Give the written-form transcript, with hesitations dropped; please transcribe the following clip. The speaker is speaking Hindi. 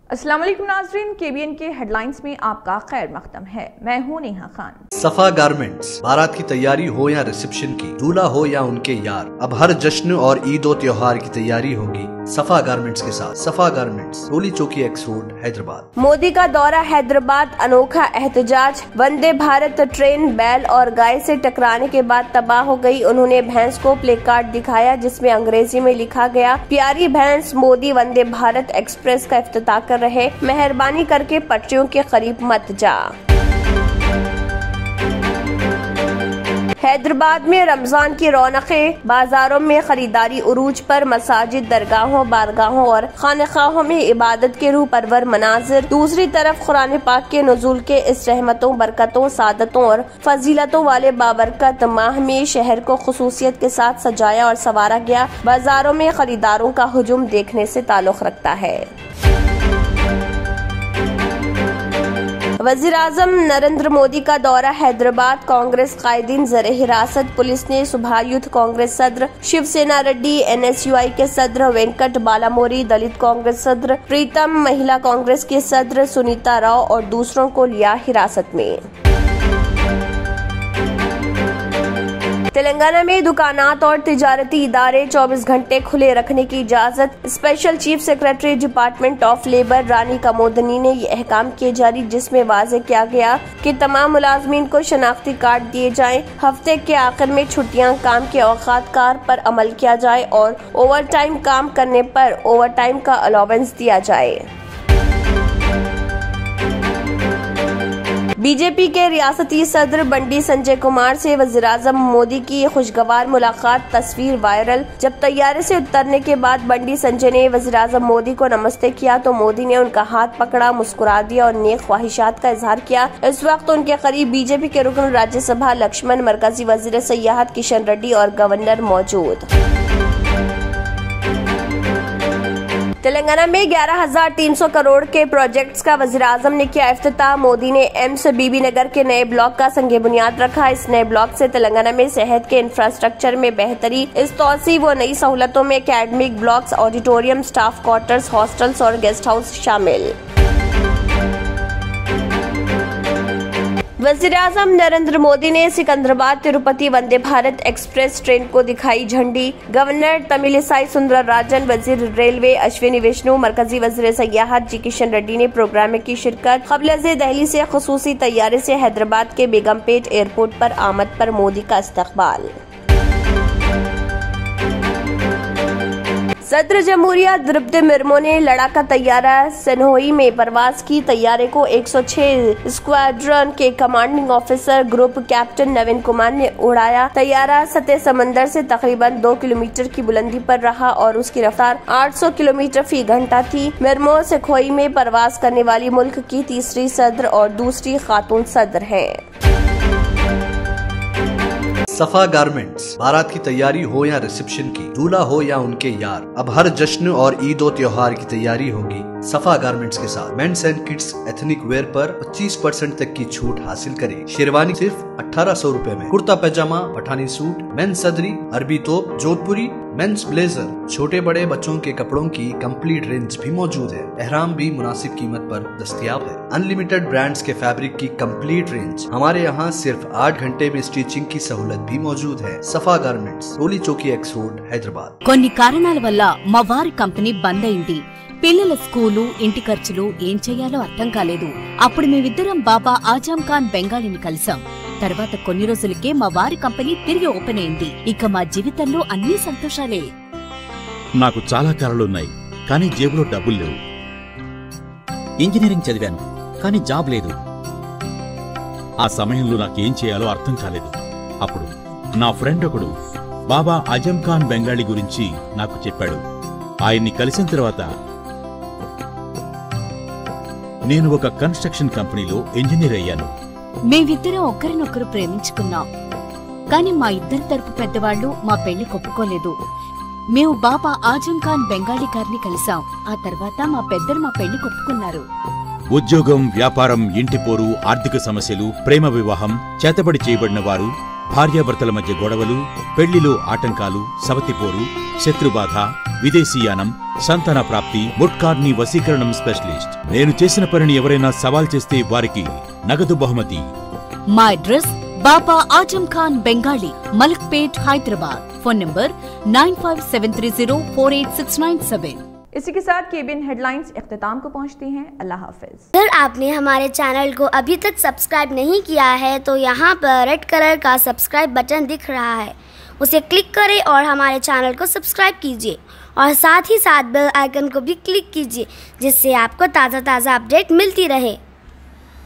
अस्सलाम वालेकुम नाज़रीन, केबीएन के हेडलाइंस में आपका खैर मकदम है। मैं हूँ नेहा खान। सफा गारमेंट्स, बारात की तैयारी हो या रिसेप्शन की, दूल्हा हो या उनके यार, अब हर जश्न और ईद और त्योहार की तैयारी होगी सफा गारमेंट्स के साथ। सफा गारमेंट्स, रोली चौकी एक्स रोड, हैदराबाद। मोदी का दौरा हैदराबाद, अनोखा एहतजाज। वंदे भारत ट्रेन बैल और गाय से टकराने के बाद तबाह हो गई। उन्होंने भैंस को प्ले कार्ड दिखाया जिसमें अंग्रेजी में लिखा गया, प्यारी भैंस, मोदी वंदे भारत एक्सप्रेस का इफ्तिताह कर रहे, मेहरबानी करके पटरियों के करीब मत जा। हैदराबाद में रमजान की रौनकें, बाजारों में खरीदारी उरूज पर, मसाजिद, दरगाहों, बारगाहों और खानखाहों में इबादत के रूह परवर मनाजिर। दूसरी तरफ कुरान पाक के नुज़ूल के इस रहमतों, बरकतों, सादतों और फजीलतों वाले बाबरकत माह में शहर को खुसूसियत के साथ सजाया और संवारा गया। बाजारों में खरीदारों का हुजूम देखने से ताल्लुक रखता है। वज़ीर आज़म नरेंद्र मोदी का दौरा हैदराबाद, कांग्रेस कायदीन ज़र हिरासत। पुलिस ने सुबह यूथ कांग्रेस सदर शिवसेना रेड्डी, NSUI के सदर वेंकट बालामोरी, दलित कांग्रेस सदर प्रीतम, महिला कांग्रेस के सदर सुनीता राव और दूसरों को लिया हिरासत में। तेलंगाना में दुकानात और तिजारती इदारे 24 घंटे खुले रखने की इजाजत। Special chief secretary department of labour Rani Kumudini ने ये अहकाम किए जारी, जिसमें वाज़ेह किया गया कि तमाम मुलाजमीन को शनाख्ती कार्ड दिए जाएं। हफ्ते के आखिर में छुट्टियां, काम के औकात कार पर अमल किया जाए और ओवर टाइम काम करने पर ओवर टाइम का अलाउंस दिया जाए। बीजेपी के रियासती सदर बंडी संजय कुमार से वज़ीर-ए-आज़म मोदी की खुशगवार मुलाकात, तस्वीर वायरल। जब तैयारे से उतरने के बाद बंडी संजय ने वज़ीर-ए-आज़म मोदी को नमस्ते किया तो मोदी ने उनका हाथ पकड़ा, मुस्कुरा दिया और नेक ख्वाहिशात का इजहार किया। इस वक्त उनके करीब बीजेपी के रुकन राज्यसभा लक्ष्मण, मरकजी वजीर सयाहत किशन रेड्डी और गवर्नर मौजूद। तेलंगाना में 11,300 करोड़ के प्रोजेक्ट्स का वज़ीर आज़म ने किया इफ्तिताह। मोदी ने एम्स बीबी नगर के नए ब्लॉक का संगे बुनियाद रखा। इस नए ब्लॉक से तेलंगाना में सेहत के इंफ्रास्ट्रक्चर में बेहतरी। इस तौसीफ व नई सहूलतों में academic blocks, auditorium, staff quarters, hostels और गेस्ट हाउस शामिल। वज़ीर-ए-आज़म नरेंद्र मोदी ने सिकंदराबाद तिरुपति वंदे भारत एक्सप्रेस ट्रेन को दिखाई झंडी। गवर्नर तमिलिसाई सुंदरराजन, वजीर रेलवे अश्विनी वैष्णव, मरकजी वजीर सयाहत जी किशन रेड्डी ने प्रोग्राम में की शिरकत। क़ब्ल दिल्ली से खुसूसी तैयारे से हैदराबाद के बेगमपेट एयरपोर्ट पर आमद पर मोदी का इस्तकबाल। सदर जमहूरिया द्रौपदी मुर्मू ने लड़ाका तैयारा सनोई में परवाज की। तैयारे को 106 स्क्वाड्रन के कमांडिंग ऑफिसर ग्रुप कैप्टन नवीन कुमार ने उड़ाया। तैयारा सतह समंदर से तकरीबन 2 किलोमीटर की बुलंदी पर रहा और उसकी रफ्तार 800 किलोमीटर फी घंटा थी। मुर्मू सनोई में परवाज करने वाली मुल्क की तीसरी सदर और दूसरी खातून सदर हैं। सफा गारमेंट्स, बारात की तैयारी हो या रिसेप्शन की, दूल्हा हो या उनके यार, अब हर जश्न और ईद और त्योहार की तैयारी होगी सफा गारमेंट्स के साथ। Men's and kids ethnic wear पर 25% तक की छूट हासिल करें। शेरवानी सिर्फ 1800 रुपए में, कुर्ता पैजामा, पठानी सूट, मेंस सदरी, अरबी तोप, जोधपुरी, मेंस ब्लेजर, छोटे बड़े बच्चों के कपड़ों की कंप्लीट रेंज भी मौजूद है। एहराम भी मुनासिब कीमत पर दस्तयाब है। अनलिमिटेड ब्रांड्स के फैब्रिक की कंप्लीट रेंज। हमारे यहाँ सिर्फ 8 घंटे में स्टिचिंग की सहूलत भी मौजूद है। सफा गारमेंट्स, रोली चौकी एक्स रोड, हैदराबाद। కొన్ని కారణాల వల్ల మా వారి కంపెనీ బంద్ అయింది. పిల్లల స్కూలు, ఇంటి ఖర్చులు ఏం చేయాలో అర్థం కాలేదు. అప్పుడు మేమిద్దరం బాబా ఆజం ఖాన్ బెంగాలీని కలిసాం. తర్వాత కొన్ని రోజులకే మా వారి కంపెనీ తిరిగి ఓపెన్ అయింది. ఇక మా జీవితంలో అన్ని సంతోషాలే. నాకు చాలా కలలున్నాయి, కానీ జేబులో డబ్బులు లేవు. ఇంజనీరింగ్ చదివాను, కానీ జాబ్ లేదు. ఆ సమయంలో నాకేం చేయాలో అర్థం కాలేదు. అప్పుడు నా ఫ్రెండ్ ఒకడు బాబా ఆజం ఖాన్ బెంగాలీ గురించి నాకు చెప్పాడు. ఆయన్ని కలిసిన తర్వాత నేను ఒక కన్స్ట్రక్షన్ కంపెనీలో ఇంజనీర్ అయ్యాను. మేమిద్దరం ఒకరినొకరు ప్రేమించుకున్నాం. కాని మా ఇద్దరి తరపు పెద్దవాళ్లు మా పెళ్లి ఒప్పుకోలేదు. మేము బాబా ఆజం ఖాన్ బెంగాలీ గారిని కలిసాం. ఆ తర్వాత మా పెద్దలు మా పెళ్లి ఒప్పుకున్నారు. ఉద్యోగం, వ్యాపారం, ఇంటి పోరు, ఆర్థిక సమస్యలు, ప్రేమ వివాహం, చేతబడి చేయబడిన వారు, భార్యాభర్తల మధ్య గొడవలు, పెళ్లిలో ఆటంకాలు, సవతిపోరు, శత్రుబాధ, విదేశీయానం, సంతాన ప్రాప్తి, ముట్కార్ని వశీకరణం స్పెషలిస్ట్. నేను చేసిన పనిని ఎవరైనా సవాల్ చేస్తే వారికి నగదు బహుమతి. మా address Baba Azam Khan Bengali, Malakpet, Hyderabad. Phone number 9573048697. इसी के साथ केबीएन हेडलाइंस इख्तिताम को पहुंचती हैं। अल्लाह हाफिज। अगर आपने हमारे चैनल को अभी तक सब्सक्राइब नहीं किया है तो यहाँ पर रेड कलर का सब्सक्राइब बटन दिख रहा है, उसे क्लिक करें और हमारे चैनल को सब्सक्राइब कीजिए और साथ ही साथ बेल आइकन को भी क्लिक कीजिए, जिससे आपको ताज़ा अपडेट मिलती रहे।